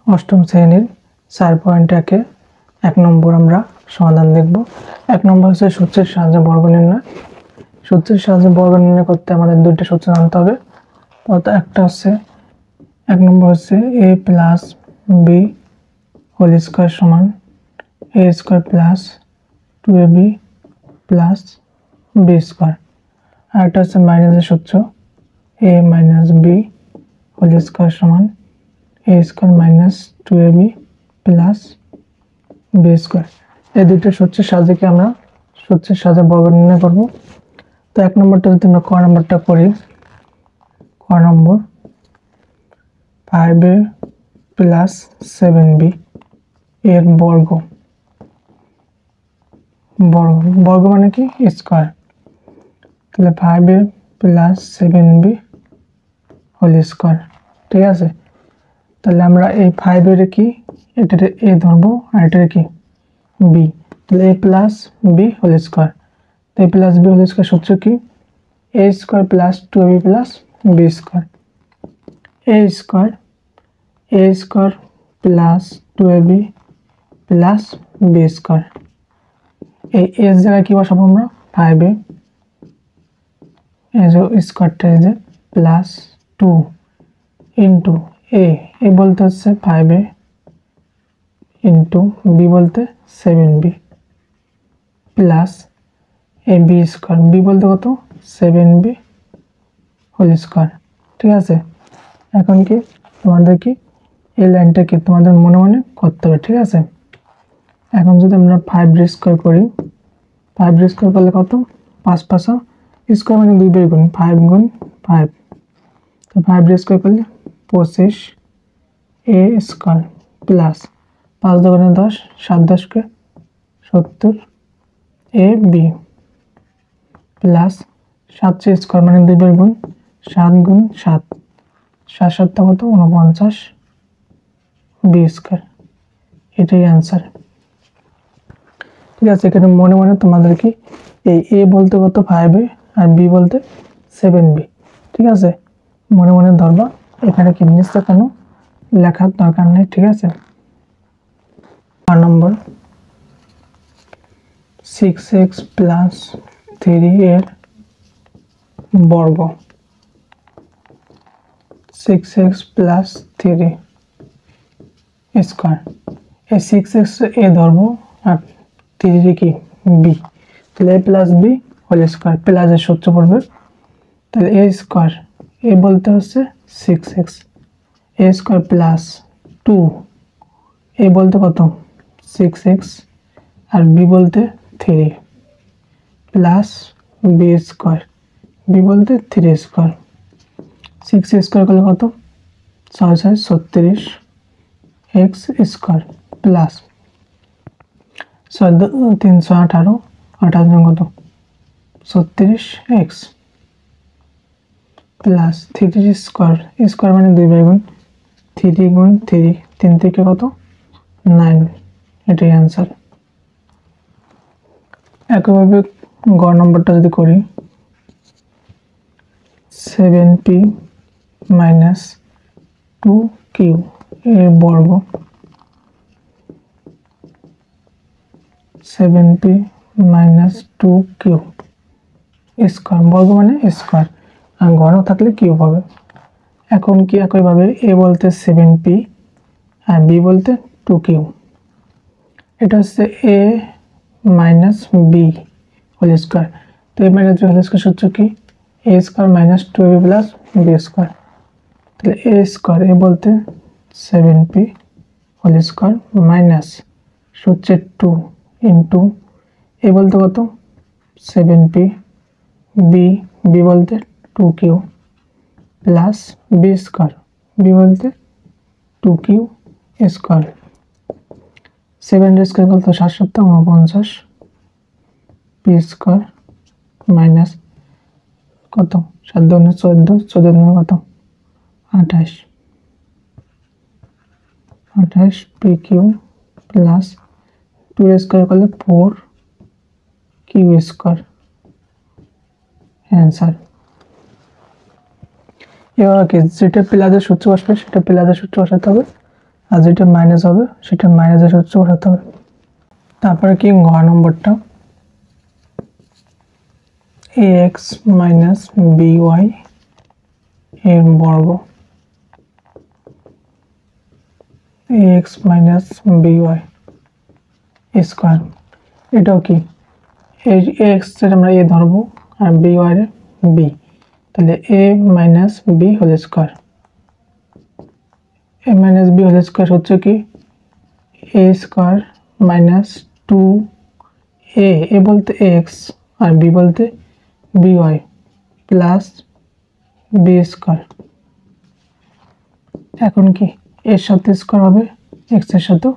অষ্টম শ্রেণীর 4.1 1 নম্বর আমরা সমাধান দেখব। 1 নম্বর হচ্ছে সূত্রের সাহায্যে বর্গ নির্ণয়। সূত্রের সাহায্যে বর্গ নির্ণয় করতে আমাদের দুইটা সূত্র জানতে হবে। অর্থাৎ একটা হচ্ছে 1 নম্বর হচ্ছে a plus b whole square সমান a square plus 2ab plus b square. আর একটা হচ্ছে মাইনাসের সূত্র a minus b whole square সমান a square minus 2ab plus b square. এই দুটো সূত্রের সাহায্যে কি আমরা সূত্রের সাহায্যে বর্গ নির্ণয় করব। তো 1 নম্বরটা যদি আমরা ক নম্বরটা করি, ক নম্বর 5a প্লাস 7b এর বর্গ, বর্গ মানে কি স্কয়ার। তাহলে 5a plus 7b whole square. ঠিক আছে, তাহলে আমরা এই 5 এর কি এটার a ধরবো আর এটার কি b। তাহলে a plus b whole square. তো a plus b whole square সূত্র কি a square plus 2ab plus b square. a square plus 2ab plus b square. এই এর জায়গায় কি বসাবো আমরা 5a এই যে স্কয়ারটা এই যে প্লাস 2 ইনটু a বলতে হচ্ছে 5a ইনটু b বলতে 7b plus a b square. b বলতে কত 7b হোল স্কয়ার। ঠিক আছে, এখন কি তোমাদের কি এই লাইনটা কি তোমাদের মনে মনে করতে হবে। ঠিক আছে, এখন যদি আমরা 5 স্কয়ার করি, 5 স্কয়ার করলে কত 5 5 স্কয়ার মানে 2 বের গুণ 5 গুণ 5। তো 5 স্কয়ার করলে 25 a স্কয়ার প্লাস 5 দুগুণে 10 7 10 কে 70 a b প্লাস 7 স্কয়ার মানে 2 বের গুণ 7 গুণ 7 7 7 কত 49 b স্কয়ার। এটাই आंसर। ঠিক আছে, এখানে মনে মনে তোমাদের কি এই a বলতে কত 5a আর b বলতে 7b। ঠিক আছে, মনে মনে ধরবা, এখানে কি নিচে কেন লেখার দরকার নেই। ঠিক আছে, 4 নম্বর 6x প্লাস 3 এর বর্গ, 6x প্লাস 3 স্কয়ার। এই 6x এ ধরবো আর 3 কি b। তাহলে a plus b whole square plus এর সূত্র পড়বে। তাহলে a স্কয়ার a বলতে হচ্ছে 6x a square plus 2 a বলতে কত 6x আর b বলতে 3 প্লাস b স্কয়ার b বলতে 3 স্কয়ার। 6 স্কয়ার করলে কত 6 6 36 x স্কয়ার প্লাস 318 18 কত 36 x প্লাস 3 স্কয়ার স্কয়ার মানে 2 বাই গুণ 3 গুণ 3 3 থেকে কত 9। এটাই आंसर। একইভাবে গ নম্বরটা যদি করি 7p মাইনাস 2q এর বর্গ, 7p মাইনাস 2q স্কয়ার। বর্গ মানে স্কয়ার আর ঘন থাকলে কিউব হবে। এখন কি একইভাবে a বলতে 7p আর b বলতে 2q। এটা হচ্ছে a minus b whole square. তো a minus b whole square সূত্র কি a square minus 2ab plus b square. তাহলে a স্কয়ার a বলতে 7p হোল স্কয়ার মাইনাস সূত্রের 2 ইনটু a বলতে কত 7p b বলতে 2q plus b square b বলতে 2q স্কয়ার। 7 স্কয়ার করলে 7 7 49 p স্কয়ার মাইনাস কত 7 2 14 14 কত 28 28 pq প্লাস 2 স্কয়ার করলে 4q স্কয়ার आंसर। এবার কি যেটা প্লাসের সূত্র আসবে সেটা প্লাসের সূত্র বসাতে হবে আর যেটা মাইনাস হবে সেটা মাইনাসের সূত্র বসাতে হবে। তারপরে কি ঘ নম্বরটা ax মাইনাস by এর বর্গ, ax মাইনাস by স্কয়ার। এটাও কি x এর আমরা a ধরবো আর by এর b, তাহলে a minus b whole square. a minus b whole square হচ্ছে কি a square minus 2a, a বলতে x আর b বলতে by প্লাস b স্কয়ার। এখন কি এর সাথে স্কয়ার হবে x এর সাথে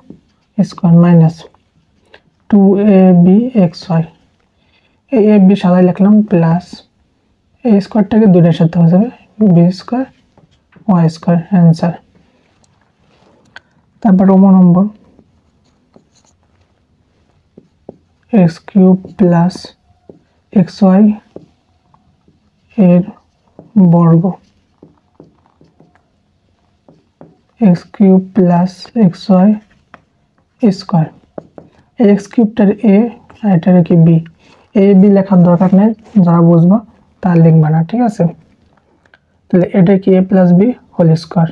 স্কয়ার মাইনাস 2ab xy, এই a b সাদায় লিখলাম প্লাস a স্কয়ারটাকে দুইটার সাথে হয়ে যাবে b square y square answer. তারপর Roman number x cube plus xy এর বর্গ, x cube plus xy square. এই x কিউবটার a আর এটার কি b, a b লেখার দরকার নেই, যারা বুঝবা তা লিখবা না, ঠিক আছে। তাহলে এটা কি a plus b whole square,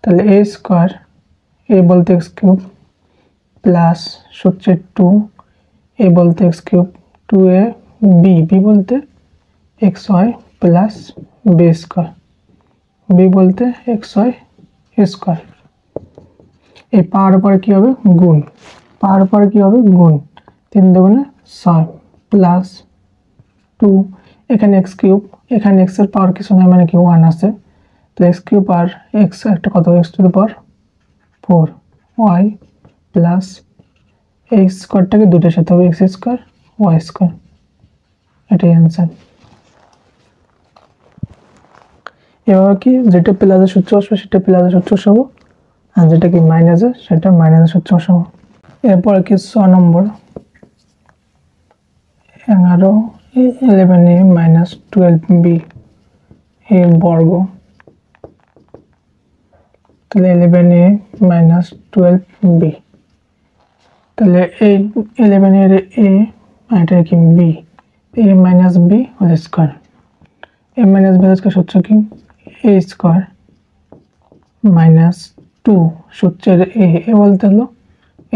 তাহলে a স্কয়ার a বলতে x কিউব প্লাস হচ্ছে 2 a বলতে x cube 2a b b বলতে xy plus b square, b বলতে xy স্কয়ার। এই পাওয়ার পরে কি হবে গুণ, পাওয়ার পরে কি হবে গুণ, 3 দুগুণে 6 প্লাস 2, এখানে x কিউব, এখানে x এর পাওয়ার কিছু নাই মানে কি 1 আছে, তো x কিউব আর x একটা কত x two the power 4 y plus এই স্কয়ারটাকে দুটোর সাথে হবে x স্কয়ার y স্কয়ার, এটাই অ্যান্সার। এবার কি যেটা প্লাসের সূত্র আসবে সেটা প্লাসের সূত্র বসাবো, আর যেটা কি মাইনাসের সেটা মাইনাসের সূত্র বসাবো। এরপর কি 6 নম্বর 11a মাইনাস 12b এর বর্গ, তাহলে 11a মাইনাস 12b, তাহলে এই 11 এর a আর এটা কি b, a minus b whole square, a minus b whole square সূত্র কি a স্কয়ার মাইনাস 2 সূত্রের a বলতে হলো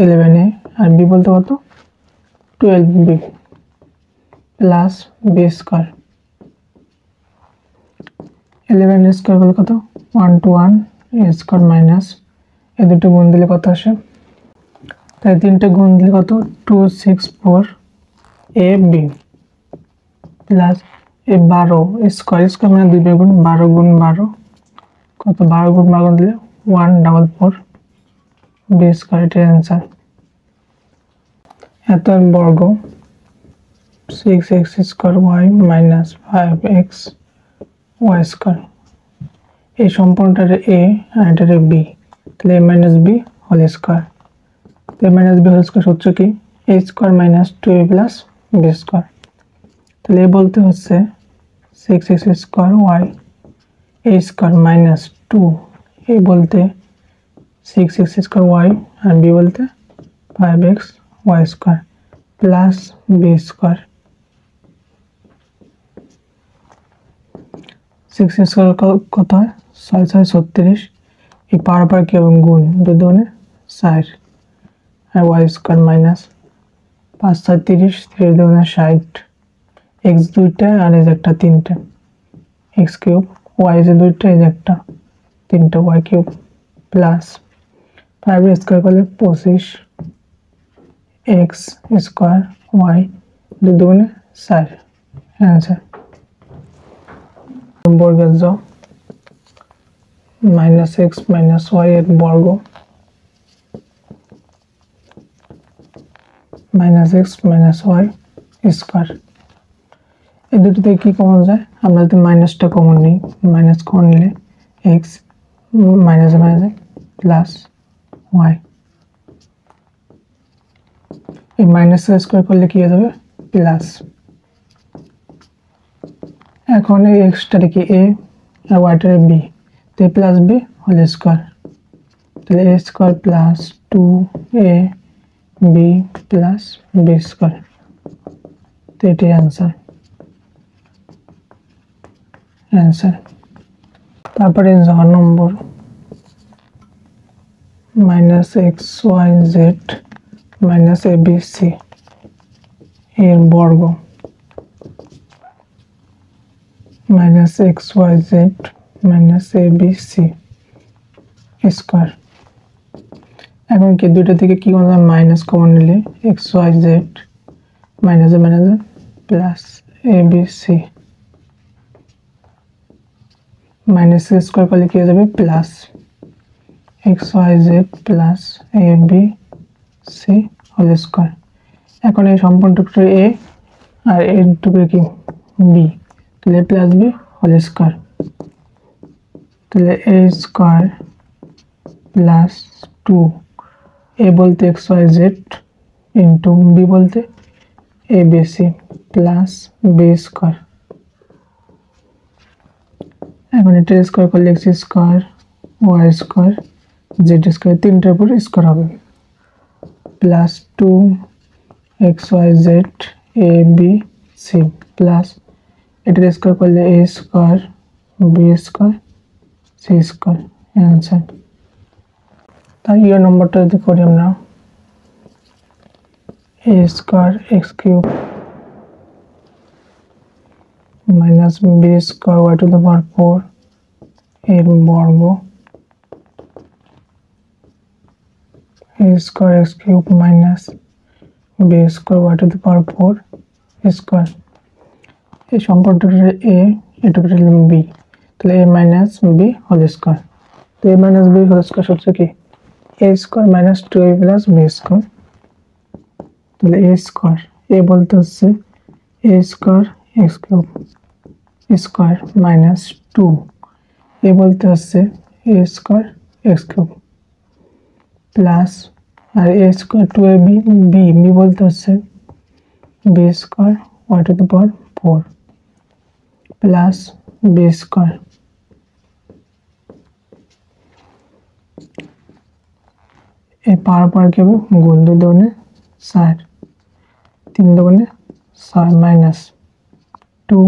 11a আর b বলতে কত 12b plus b square. 11 square বলে কত 1 to 1 a স্কয়ার মাইনাস এই দুটো গুণ দিলে কত আসে, তাই তিনটে গুণ দিলে কত 264 ab প্লাস এই 12 স্কয়ার, স্কয়ার মানে 2 গুণ 12 গুণ 12 কত 12 গুণ 12 দিলে 144 b স্কয়ার, এটাই অ্যান্সার। এত বর্গ 6x square y minus 5x y square, এই সম্পূর্ণটার a আর এটার b, তাহলে a minus b whole square, a minus b whole square সূত্র কি a square minus 2a plus b square, তাহলে a বলতে হচ্ছে 6x square y a square minus 2 a বলতে 6x স্কয়ার y আর b বলতে 5x y square plus b square. 6 square কত হয় 6 6 36, এই পাওয়ার পর কি হবে গুণ 2 দুগুণে 4 আর y স্কয়ার মাইনাস 5 4 30 30 দুগুণে 60, x দুইটা আর এই একটা তিনটা x কিউব, y যে দুইটা এই একটা তিনটা y কিউব প্লাস 5 স্কয়ার করলে 25 x স্কয়ার y 2 দুগুণে 4 অ্যান্সার। বর্গের জ মাইনাস এক্স মাইনাস ওয়াই এর বর্গ minus x minus y square, এই দুটো থেকে কি কমন যায়, আমরা যদি মাইনাসটা কমন নিই, মাইনাস কমন নিলে x minus minus plus y, এই মাইনাস স্কয়ার করলে কি হয়ে যাবে প্লাস, এখন এই এক্সটা লিখি a আর ওয়াইটা বি, তো প্লাস বি হোল স্কয়ার তাহলে a square plus 2ab plus b square. তো এটাই অ্যান্সার। তারপরে 9 নম্বর minus X Y Z minus A B C এর বর্গ minus X Y Z minus A B C square. এখন কি দুইটা থেকে কি কমন যাবে? মাইনাস কমন নিলে X Y Z minus plus A B C minus square করলে কি হয়ে যাবে? Plus x Y Z plus A B C whole square. এখন এই সম্পূর্ণটুকু এ আর এর টুকরো কি বি, তাহলে প্লাস বি হোল স্কয়ার। তাহলে এ স্কয়ার প্লাস 2 এ বলতে X Y Z into B বলতে A B C plus B square. এখন এটা স্কয়ার করলে X square Y square Z square তিনটার উপর স্কয়ার হবে plus 2 X Y Z A B C plus এটা square করলে A square B square C square answer. তাই এই নম্বরটা যদি করি আমরা A square x cube minus B square Y to the power 4 এর বর্গ এ square x cube minus B square Y to the power 4 square. এই সম্পর্কটা এ এটুকু বি, তাহলে A minus B whole square. তো A minus B whole square সূত্র কি? A square minus 2a plus B square. তাহলে এ স্কয়ার এ বলতে হচ্ছে A square x cube square minus 2 A বলতে হচ্ছে A square x cube plus আর A square 2ab B B বলতে হচ্ছে B square Y to the power 4 plus B square. এই power কি হবে? গুণ 2 দুগুণে 4 3 দুগুণে 6 minus 2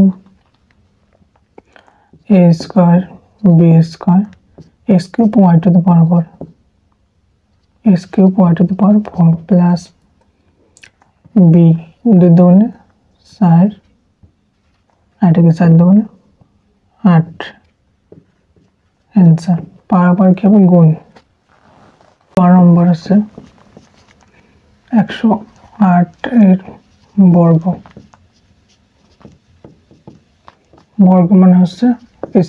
a square B square x cube y to the power 4 x cube y to the power 4 plus b 2 দুগুণে 4 এটাকে 4 দুগুণে 8 অ্যান্সার। পাওয়ার কি হবে? গুণ। 12 নম্বর আছে 108 এর বর্গ মানে হচ্ছে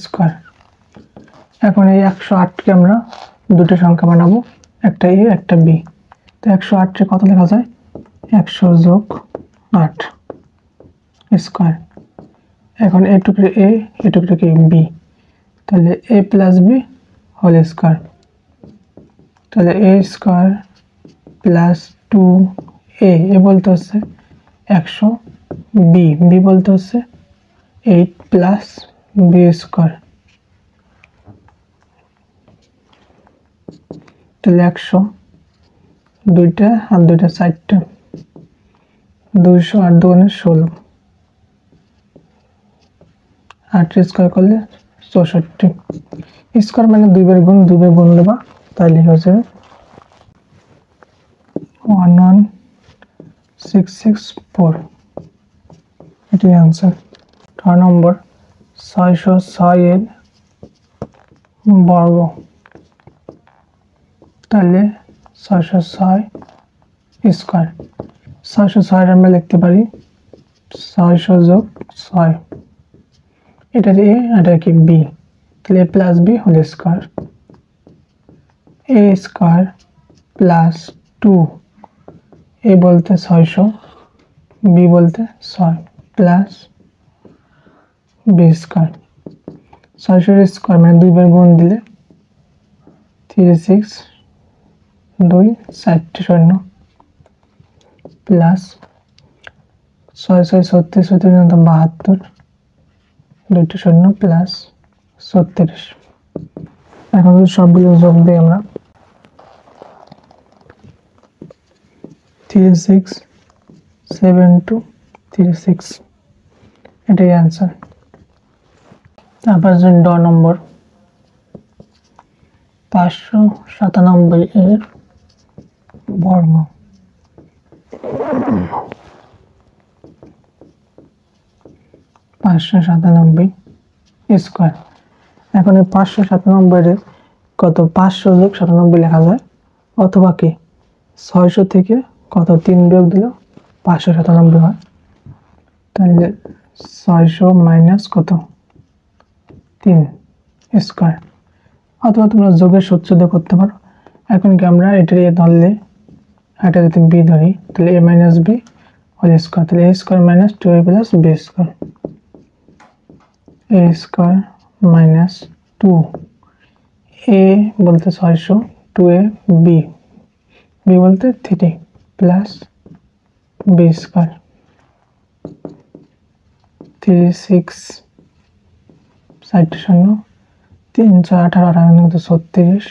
স্কয়ার। এখন এই 108 কে আমরা দুটো সংখ্যা বানাবো, একটা এ একটা বি। তো 108 কে কত লেখা যায়? 100 যোগ 8 স্কয়ার। এখন এটুকু এ এটুকু কি বি, তাহলে এ প্লাস বি হোল স্কয়ার। তাহলে এ স্কয়ার প্লাস 2 এ বলতে হচ্ছে 100 বি বি বলতে হচ্ছে 8 প্লাস বি স্কয়ার। তাহলে 100 দুইটা আর দুইটা 4টা 200 আর দুগুণে 16 8 স্কয়ার করলে 64 স্কয়ার মানে 2 বার গুণ দেবা, তাহলে হয়ে যাবে 11664 এটাই आंसर। 6 নম্বর 606 এর বর্গ, তাহলে 606 স্কয়ার। 606 আমরা লিখতে পারি 600 যোগ 6 এটা এ এটা কি বি, তাহলে plus B whole square. A square plus 2 A বলতে 600 বি বলতে 6 প্লাস বি স্কয়ার। 600 এর স্কয়ার মানে 2 বার গুণ দিলে 36 2 4 শূন্য প্লাস 6 6 36 72 2 শূন্য প্লাস 36। এখন সবগুলো যোগ দিই আমরা 367236 এটাই অ্যান্সার। তারপর যে ড নম্বর 597 এর বর্গ। স্কোয়ার। এখন এই 597 কত 500+97 লেখা যায়, অথবা কি 600 থেকে কত 3 বিয়োগ দিলে 597 হয়। তাহলে 600 মাইনাস কত 3 স্কোয়ার, অথবা তোমরা যোগের সূত্র দিয়ে করতে পারো। এখন কি আমরা এটার এ ধরলে এটা যদি বি ধরি তাহলে A minus B whole square, তাহলে A square minus 2a plus B square, A square minus 2 A বলতে 600, 2a বি, বি বলতে 3 প্লাস বি স্কোয়ার 36 60 3 4 18 36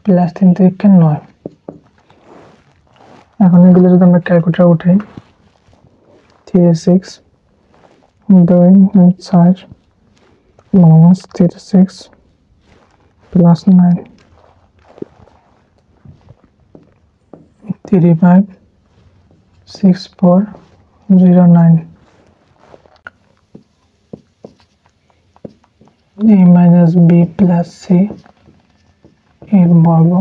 প্লাস 3 থেকে 9। এখন এগুলো যদি আমরা ক্যালকুলেটর উঠাই 36 2 4 minus 36 plus 9 35 6409 a minus b plus c এর বর্গ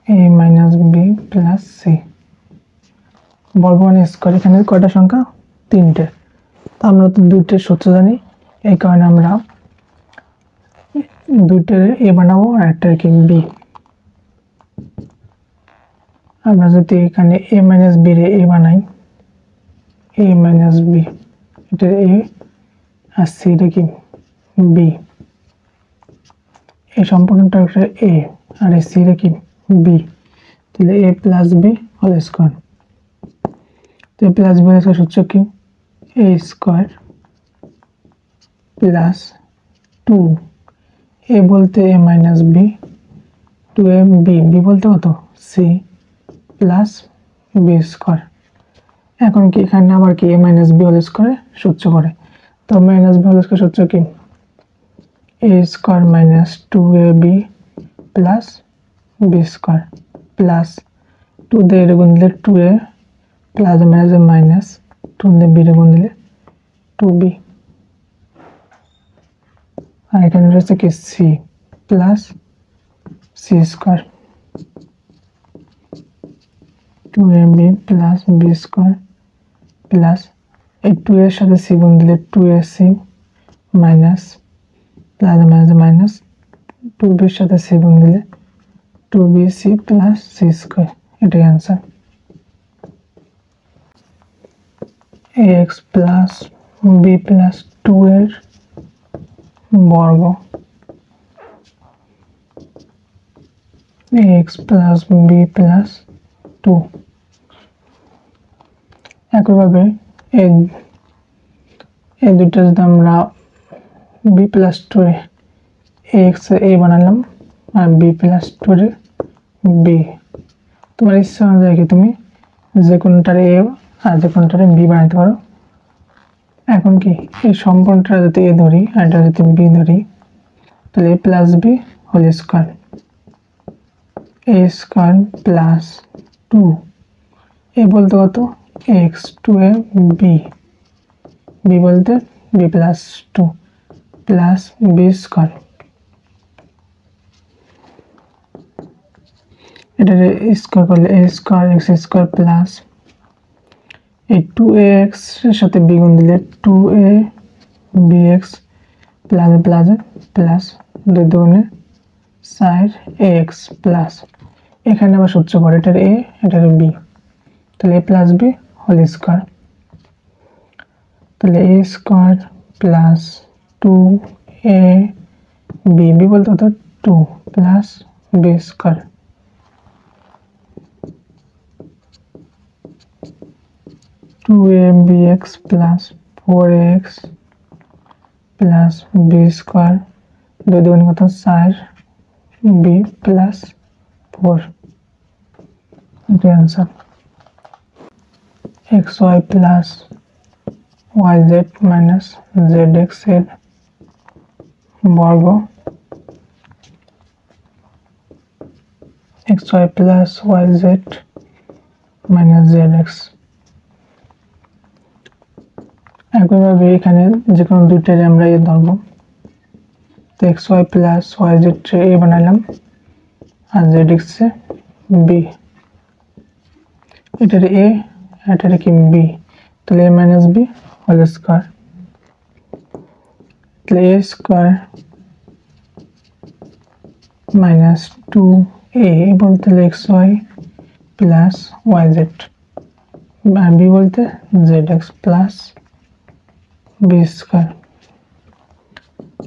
a minus b plus c বর্গ মানে স্কয়ার। এখানে কয়টা সংখ্যা? 3টে। তো আমরা তো 2টের সূত্র জানি, এই কারণে আমরা 2টের এ বানাবো আর একটার কি বি। আমরা যদি এখানে a minus b রে a বানাই, a minus b এটা a আর c রে কি b, এই সম্পূর্ণটা হচ্ছে a আর c রে কি b, তাহলে a plus b whole square. তো a প্লাস b এর সূত্র কি a স্কয়ার প্লাস 2 a বলতে a minus b, 2a b, b বলতে কত c প্লাস b স্কয়ার। এখন কি এখানে আবার কি a minus b whole square সূত্র করে, তো মাইনাস b হোল স্কয়ার সূত্র কি a square minus 2ab plus b square plus 2 দিয়ে গুণ দিলে 2a প্লাস মাইনাস মাইনাস 2 দিয়ে b গুণ দিলে 2b, আর এখানে রয়েছে কি c plus c square 2ab plus b square plus এই 2 এর সাথে c গুণ দিলে 2ac minus plus minus minus 2b এর সাথে c গুণ দিলে 2bc প্লাস c স্কয়ার, এটাই answer. ax plus b plus 2 এর বর্গ ax প্লাস b প্লাস 2। একইভাবে এই দুটো যদি আমরা b plus 2 A ax A a বানালাম আর b প্লাস 2 এর b, তোমার ইচ্ছা অনুযায়ী কি তুমি যে কোনটার a আর যে কোনটার b বানাইতে পারো। এখন কি এই সম্পূর্ণটা যদি a ধরি আর এটা যদি b ধরি তাহলে a plus b whole square, a square plus 2 a বলতে কত x 2a b, b বলতে b plus 2 plus b square, এটা স্কয়ার করলে a square x square plus এই 2ax এর সাথে b গুণ দিলে 2a bx plus plus plus 2 দুগুণে 4ax প্লাস এখানে আবার সূত্র করে এটার a এটার b, তাহলে a plus b whole square, তাহলে a square plus 2a b, b বলতে কত 2 plus b square, two a b x plus 4ax plus b square 2 2 4b plus 4 এটাই answer xy plus yz minus zx এর বর্গ xy plus yz minus zx একইভাবে এখানে যে কোনো দুইটার আমরা এ ধরব তো xy প্লাস yz এ বানালাম আর zx এ b এটার a এটার কি b তাহলে a minus b whole square তাহলে a স্কয়ার মাইনাস 2a বলতে xy প্লাস yz আর b বলতে zx প্লাস b স্কয়ার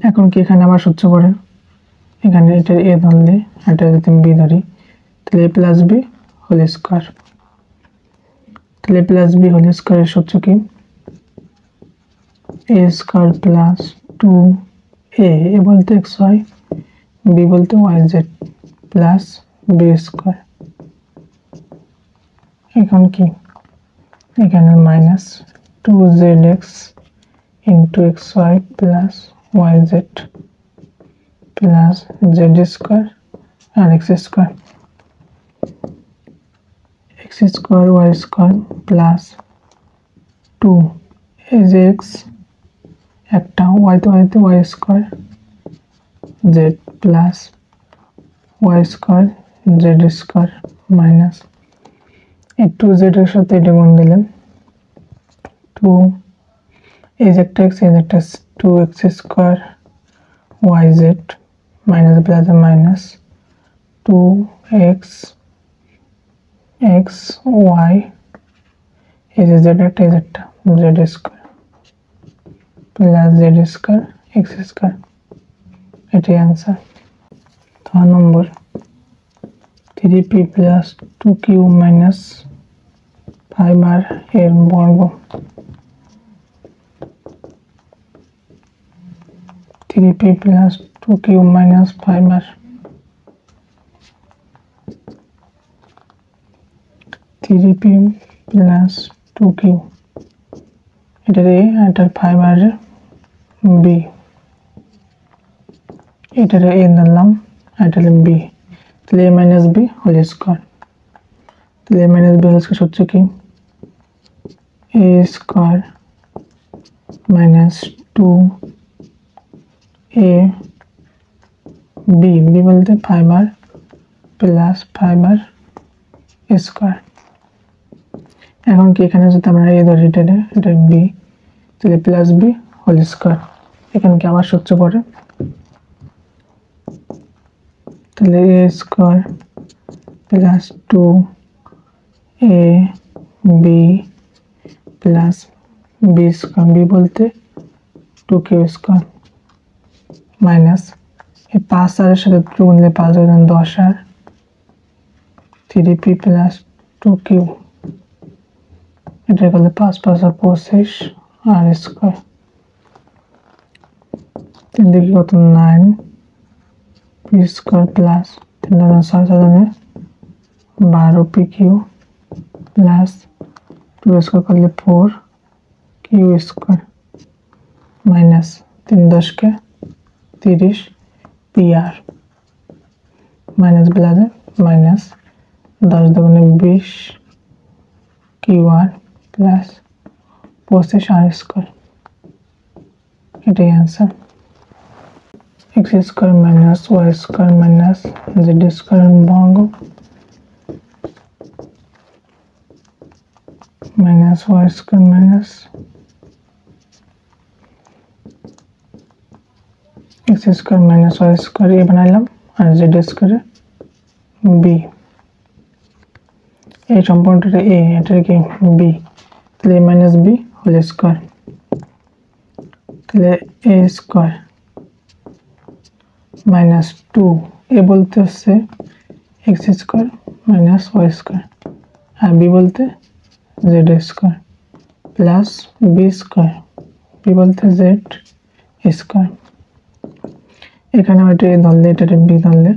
এখন কি এখানে আবার সূত্র পড়ে এখানে এটা a ধরলে এটা যদি b ধরি তাহলে a plus b whole square তাহলে প্লাস b হোল স্কয়ারের সূত্র কি a স্কয়ার প্লাস 2a এ বলতে xy b বলতে yz প্লাস b স্কয়ার এখন কি এখানে minus 2zx into xy plus yz plus z square and x square y square plus 2 is x একটা y তো y square z plus y square z square minus এই 2z এর সাথে এটা গুণ দিলাম 2 is একটা x is একটা 2x square yz minus plus minus 2x x y is z একটা z square plus z square x square এটাই आंसर 3 নম্বর 3p plus 2q minus 5r এর বর্গ 3p plus 2q minus 5r 3p plus 2q এটার a এটার 5r b এটার a ধরলাম এটার b তাহলে a minus b whole square তাহলে a minus b whole square হচ্ছে কি a square minus 2 a b b বলতে 5r প্লাস 5r স্কয়ার এখন কি এখানে যদি আমরা a ধরি এটা b তাহলে প্লাস b হোল স্কয়ার এখানে কি আবার সূত্র পড়ে তাহলে a square plus 2 a b plus b square b বলতে 2q স্কয়ার মাইনাস এই 5 আর এর সাথে 2 গুণলে 5 হয় 10 আর 3p প্লাস 2q এটা করলে 5 5 আর 25 আর স্কয়ার 3 দিকে কত 9 p স্কয়ার প্লাস 3 দ্বারা 6 দ্বারা 12pq প্লাস 2 স্কয়ার করলে 4q স্কয়ার মাইনাস 3 10 কে 30 pr মাইনাস প্লাস মাইনাস 10 দুগুণে 20 qr প্লাস 25 r স্কয়ার এটাই answer x square minus y square minus z square বর্গ minus y square minus x square minus y square এ বানাইলাম আর z square b এই সম্পূর্ণটা a এটা কি b তাহলে a minus b whole square তাহলে a স্কয়ার মাইনাস 2 a বলতে হচ্ছে x square minus y square আর b বলতে z square plus b square b বলতে z স্কয়ার এখানে এটা a ধরলে এটা b ধরলে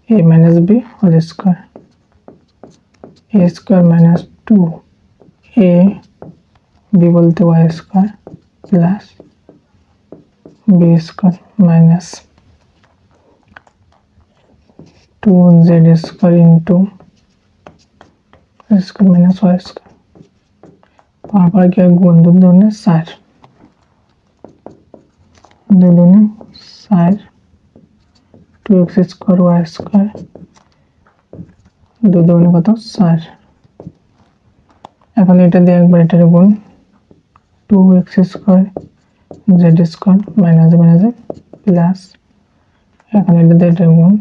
a minus b whole square, a square minus 2 a b বলতে y square plus b square minus 2z square into square minus y square পার কি গুণ দুনে 4 দুনে 4 2x square y square দুনে কত 4 এখন এটা দিয়ে একবার এটার গুণ 2x square z square minus plus এখন এটা দিয়ে এটার গুণ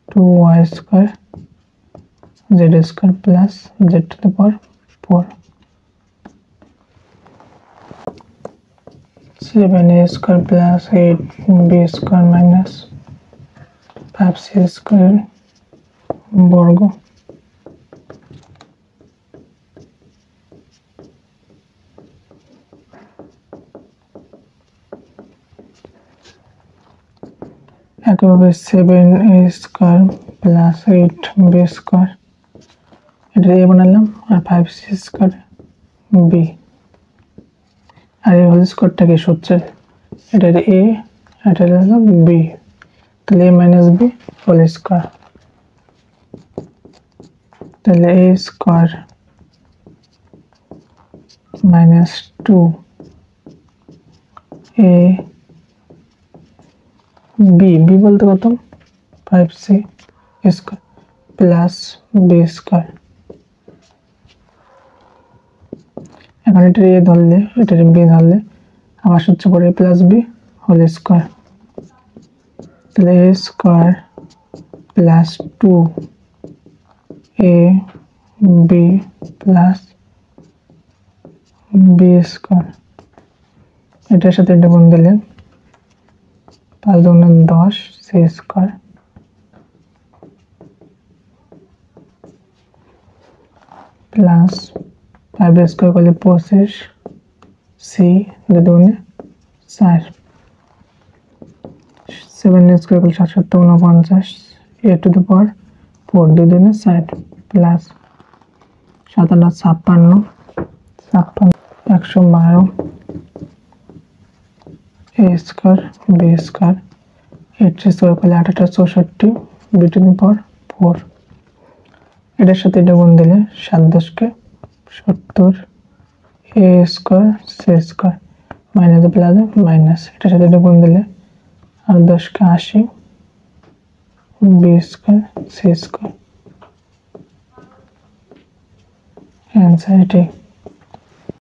2y square z square plus z to the power 4 7a square plus 8b square minus 5c square বর্গ একইভাবে 7a square plus 8b square এটা a বানালাম আর 5c square b আর এই হোল স্কোয়ারটা কি সূত্রের এটা a এটা হলো b তাহলে a minus b whole square তাহলে a square minus 2 a b বলতে কত 5c square plus b square এখন এটা a ধরলে এটা b ধরলে আবার সূত্র পড়ে প্লাস b হোল স্কোয়ার তাহলে a square plus 2 a b plus b square এটার সাথে এটা গুণ দিলে 5 দুগুণে 10 c স্কোয়ার প্লাস 5 স্কোয়ার করলে 25 c দুগুণে 4 7 স্কোয়ার করলে 7 49 a টু দ্য পাওয়ার 4 দুগুণে 4 plus 7 8 56 112 a square b square 8 square করলে 8 64 b টু দ্য পাওয়ার 4 এটার সাথে এটা গুণ দিলে 7 10 কে 70 a square c square minus plus minus এটার সাথে এটা গুণ দিলে আর 10 কে 80 b square c square answer এটাই